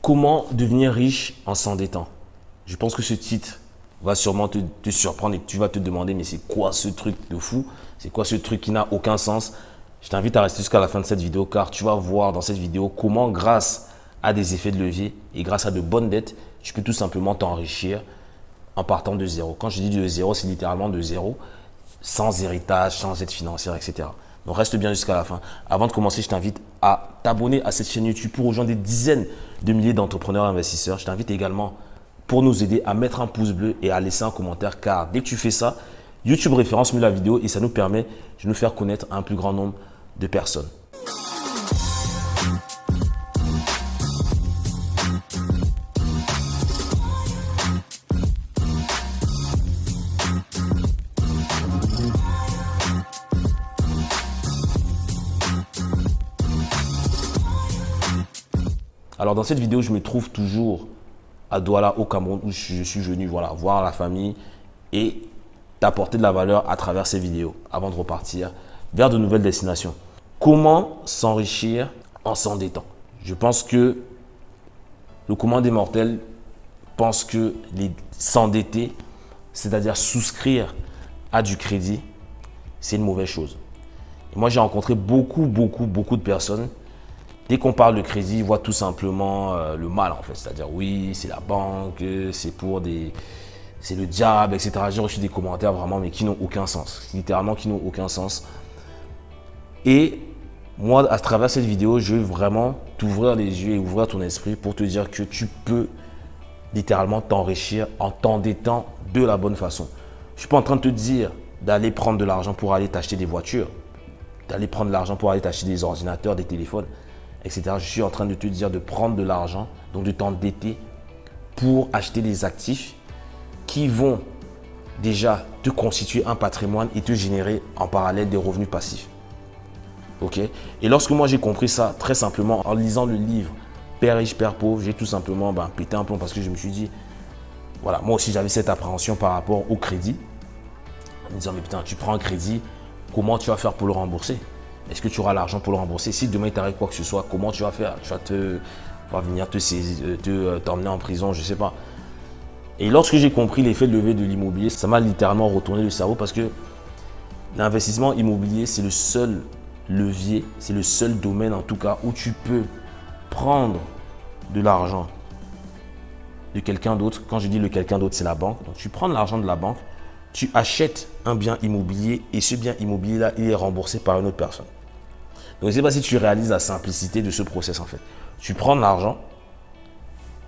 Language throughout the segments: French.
Comment devenir riche en s'endettant? Je pense que ce titre va sûrement te surprendre et que tu vas te demander mais c'est quoi ce truc de fou? C'est quoi ce truc qui n'a aucun sens? Je t'invite à rester jusqu'à la fin de cette vidéo car tu vas voir dans cette vidéo comment grâce à des effets de levier et grâce à de bonnes dettes, tu peux tout simplement t'enrichir en partant de zéro. Quand je dis de zéro, c'est littéralement de zéro, sans héritage, sans aide financière, etc. Donc reste bien jusqu'à la fin. Avant de commencer, je t'invite à t'abonner à cette chaîne YouTube pour rejoindre des dizaines de milliers d'entrepreneurs et investisseurs. Je t'invite également pour nous aider à mettre un pouce bleu et à laisser un commentaire car dès que tu fais ça, YouTube référence mieux la vidéo et ça nous permet de nous faire connaître un plus grand nombre de personnes. Alors dans cette vidéo, je me trouve toujours à Douala au Cameroun où je suis venu voir la famille et t'apporter de la valeur à travers ces vidéos avant de repartir vers de nouvelles destinations. Comment s'enrichir en s'endettant? Je pense que le commun des mortels pense que s'endetter, c'est-à-dire souscrire à du crédit, c'est une mauvaise chose. Et moi, j'ai rencontré beaucoup de personnes. Dès qu'on parle de crédit, ils voient tout simplement le mal en fait. C'est-à-dire oui, c'est la banque, c'est le diable, etc. J'ai reçu des commentaires vraiment mais qui n'ont aucun sens. Littéralement qui n'ont aucun sens. Et moi, à travers cette vidéo, je veux vraiment t'ouvrir les yeux et ouvrir ton esprit pour te dire que tu peux littéralement t'enrichir en t'endettant de la bonne façon. Je ne suis pas en train de te dire d'aller prendre de l'argent pour aller t'acheter des voitures, d'aller prendre de l'argent pour aller t'acheter des ordinateurs, des téléphones, etc. Je suis en train de te dire de prendre de l'argent, donc de t'endetter pour acheter des actifs qui vont déjà te constituer un patrimoine et te générer en parallèle des revenus passifs. Ok? Et lorsque moi j'ai compris ça, très simplement, en lisant le livre Père riche, Père pauvre, j'ai tout simplement pété un plomb parce que je me suis dit, voilà, moi aussi j'avais cette appréhension par rapport au crédit. En me disant, mais putain, tu prends un crédit, comment tu vas faire pour le rembourser? Est-ce que tu auras l'argent pour le rembourser? Si demain il t'arrive quoi que ce soit, comment tu vas faire? Tu vas venir t'emmener en prison, je ne sais pas. Et lorsque j'ai compris l'effet de levier de l'immobilier, ça m'a littéralement retourné le cerveau parce que l'investissement immobilier, c'est le seul levier, c'est le seul domaine en tout cas où tu peux prendre de l'argent de quelqu'un d'autre. Quand je dis le quelqu'un d'autre, c'est la banque. Donc tu prends de l'argent de la banque, tu achètes un bien immobilier et ce bien immobilier-là, il est remboursé par une autre personne. Donc, je ne sais pas si tu réalises la simplicité de ce process en fait. Tu prends de l'argent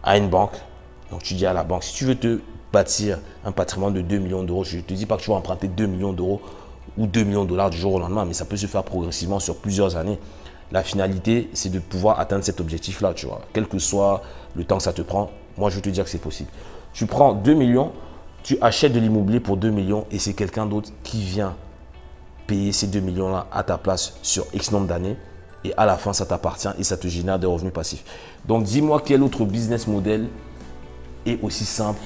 à une banque. Donc, tu dis à la banque, si tu veux te bâtir un patrimoine de 2 millions d'euros, je ne te dis pas que tu vas emprunter 2 millions d'euros ou 2 millions de dollars du jour au lendemain, mais ça peut se faire progressivement sur plusieurs années. La finalité, c'est de pouvoir atteindre cet objectif-là, tu vois. Quel que soit le temps que ça te prend, moi, je veux te dire que c'est possible. Tu prends 2 millions, tu achètes de l'immobilier pour 2 millions et c'est quelqu'un d'autre qui vient payer ces 2 millions-là à ta place sur X nombre d'années et à la fin, ça t'appartient et ça te génère des revenus passifs. Donc, dis-moi quel autre business model est aussi simple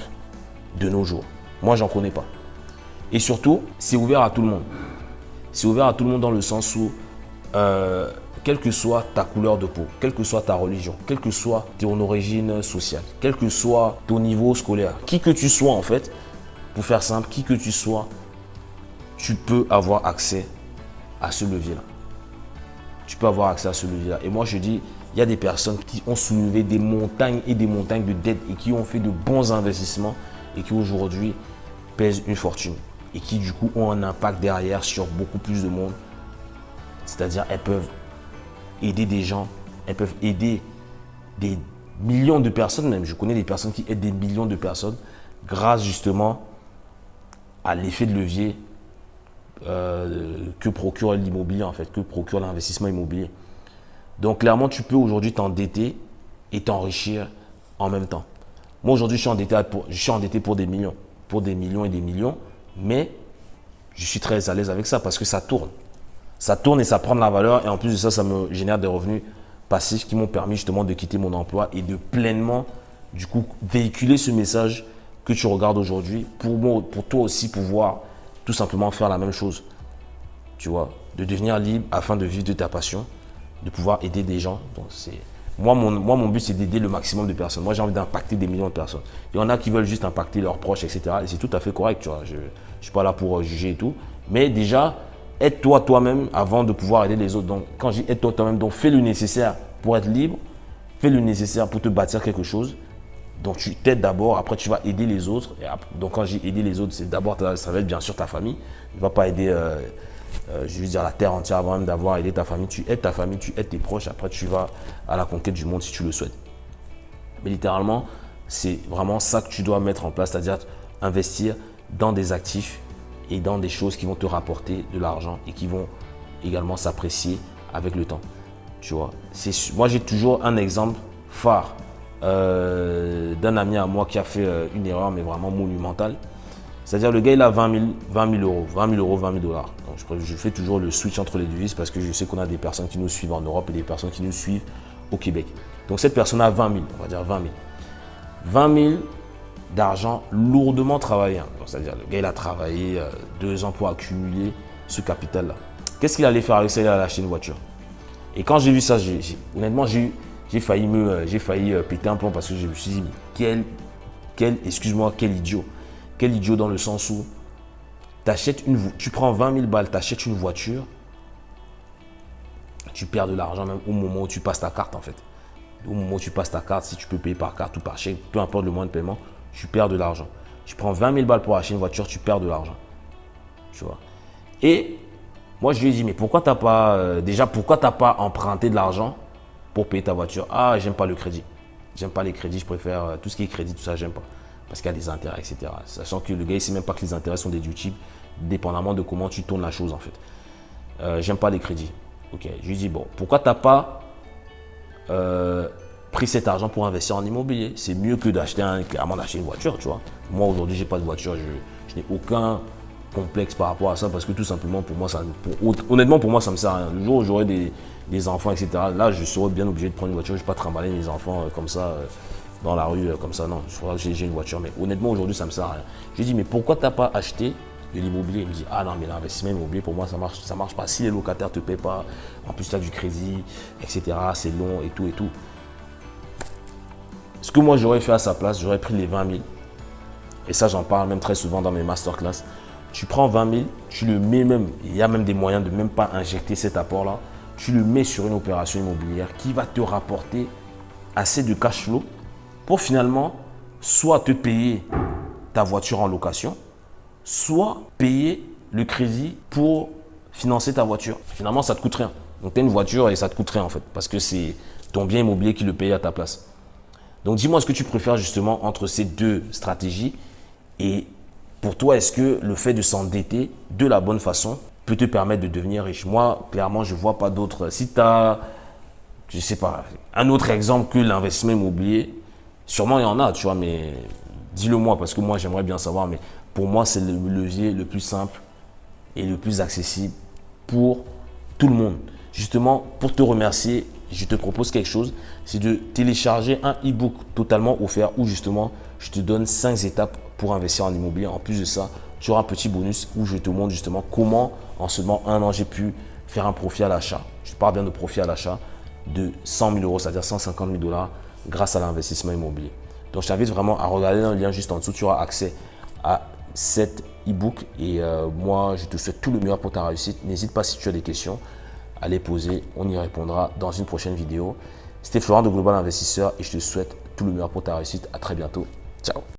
de nos jours. Moi, j'en connais pas. Et surtout, c'est ouvert à tout le monde. C'est ouvert à tout le monde dans le sens où, quelle que soit ta couleur de peau, quelle que soit ta religion, quelle que soit ton origine sociale, quel que soit ton niveau scolaire, qui que tu sois en fait, pour faire simple, qui que tu sois, tu peux avoir accès à ce levier-là. Tu peux avoir accès à ce levier-là. Et moi, je dis, il y a des personnes qui ont soulevé des montagnes et des montagnes de dettes et qui ont fait de bons investissements et qui aujourd'hui pèsent une fortune et qui du coup ont un impact derrière sur beaucoup plus de monde. C'est-à-dire, elles peuvent aider des gens, elles peuvent aider des millions de personnes même. Je connais des personnes qui aident des millions de personnes grâce justement à l'effet de levier que procure l'immobilier en fait, que procure l'investissement immobilier. Donc clairement, tu peux aujourd'hui t'endetter et t'enrichir en même temps. Moi aujourd'hui, je suis endetté pour des millions et des millions, mais je suis très à l'aise avec ça parce que ça tourne. Ça tourne et ça prend de la valeur et en plus de ça, ça me génère des revenus passifs qui m'ont permis justement de quitter mon emploi et de pleinement du coup véhiculer ce message que tu regardes aujourd'hui pour toi aussi pouvoir tout simplement faire la même chose. Tu vois, de devenir libre afin de vivre de ta passion, de pouvoir aider des gens. Donc c'est Moi, mon but, c'est d'aider le maximum de personnes. Moi, j'ai envie d'impacter des millions de personnes. Il y en a qui veulent juste impacter leurs proches, etc. Et c'est tout à fait correct, tu vois. Je ne suis pas là pour juger et tout. Mais déjà, aide-toi toi-même avant de pouvoir aider les autres. Donc, quand je dis aide-toi toi-même, donc fais le nécessaire pour être libre. Fais le nécessaire pour te bâtir quelque chose. Donc, tu t'aides d'abord, après, tu vas aider les autres. Et après, donc, quand j'ai aidé les autres, c'est d'abord, ça va être bien sûr ta famille. Tu ne vas pas aider, je veux dire, la terre entière avant même d'avoir aidé ta famille. Tu aides ta famille, tu aides tes proches. Après, tu vas à la conquête du monde si tu le souhaites. Mais littéralement, c'est vraiment ça que tu dois mettre en place, c'est-à-dire investir dans des actifs et dans des choses qui vont te rapporter de l'argent et qui vont également s'apprécier avec le temps. Tu vois, moi, j'ai toujours un exemple phare d'un ami à moi qui a fait une erreur, mais vraiment monumentale. C'est-à-dire, le gars, il a 20 000 euros, 20 000 euros, 20 000 dollars. Donc, je fais toujours le switch entre les devises parce que je sais qu'on a des personnes qui nous suivent en Europe et des personnes qui nous suivent au Québec. Donc, cette personne a 20 000, on va dire 20 000. 20 000 d'argent lourdement travaillé. C'est-à-dire, le gars, il a travaillé 2 ans pour accumuler ce capital-là. Qu'est-ce qu'il allait faire avec ça? Il allait acheter une voiture. Et quand j'ai vu ça, honnêtement, j'ai failli péter un plomb parce que je me suis dit, mais quel idiot. Quel idiot dans le sens où tu prends 20 000 balles, tu achètes une voiture, tu perds de l'argent même au moment où tu passes ta carte en fait. Au moment où tu passes ta carte, si tu peux payer par carte ou par chèque, peu importe le moyen de paiement, tu perds de l'argent. Tu prends 20 000 balles pour acheter une voiture, tu perds de l'argent. Tu vois. Et moi, je lui ai dit, mais pourquoi tu n'as pas emprunté de l'argent pour payer ta voiture? Ah, j'aime pas le crédit. J'aime pas les crédits, je préfère tout ce qui est crédit, tout ça, j'aime pas. Parce qu'il y a des intérêts, etc. Sachant que le gars, il ne sait même pas que les intérêts sont déductibles, dépendamment de comment tu tournes la chose, en fait. J'aime pas les crédits. Ok, je lui dis, bon, pourquoi tu n'as pas pris cet argent pour investir en immobilier? C'est mieux que clairement d'acheter une voiture, tu vois. Moi, aujourd'hui, je n'ai pas de voiture, je n'ai aucun complexe par rapport à ça parce que tout simplement, honnêtement, pour moi, ça me sert à rien. Le jour où j'aurai des enfants, etc., là, je serai bien obligé de prendre une voiture. Je ne vais pas trimballer mes enfants comme ça. Dans la rue comme ça, non, je crois que j'ai une voiture, mais honnêtement aujourd'hui ça me sert à rien. Je lui dis mais pourquoi tu n'as pas acheté de l'immobilier? Il me dit ah non mais l'investissement immobilier pour moi ça marche pas. Si les locataires ne te paient pas, en plus tu as du crédit, etc. C'est long et tout et tout. Ce que moi j'aurais fait à sa place, j'aurais pris les 20 000. Et ça j'en parle même très souvent dans mes masterclass. Tu prends 20 000, tu le mets même, il y a même des moyens de même pas injecter cet apport-là. Tu le mets sur une opération immobilière qui va te rapporter assez de cash flow pour finalement soit te payer ta voiture en location, soit payer le crédit pour financer ta voiture. Finalement, ça ne te coûte rien. Donc, tu as une voiture et ça ne te coûte rien en fait, parce que c'est ton bien immobilier qui le paye à ta place. Donc, dis-moi, est-ce que tu préfères justement entre ces deux stratégies? Et pour toi, est-ce que le fait de s'endetter de la bonne façon peut te permettre de devenir riche? Moi, clairement, je ne vois pas d'autre. Si tu as, je ne sais pas, un autre exemple que l'investissement immobilier, sûrement il y en a, tu vois, mais dis-le moi parce que moi j'aimerais bien savoir. Mais pour moi, c'est le levier le plus simple et le plus accessible pour tout le monde. Justement, pour te remercier, je te propose quelque chose, c'est de télécharger un e-book totalement offert où justement je te donne 5 étapes pour investir en immobilier. En plus de ça, tu auras un petit bonus où je te montre justement comment en seulement 1 an j'ai pu faire un profit à l'achat. Je parle bien de profit à l'achat de 100 000 euros, c'est-à-dire 150 000 dollars grâce à l'investissement immobilier. Donc, je t'invite vraiment à regarder dans le lien juste en dessous. Tu auras accès à cet e-book et moi, je te souhaite tout le meilleur pour ta réussite. N'hésite pas si tu as des questions à les poser. On y répondra dans une prochaine vidéo. C'était Florent de Global Investisseur et je te souhaite tout le meilleur pour ta réussite. À très bientôt. Ciao.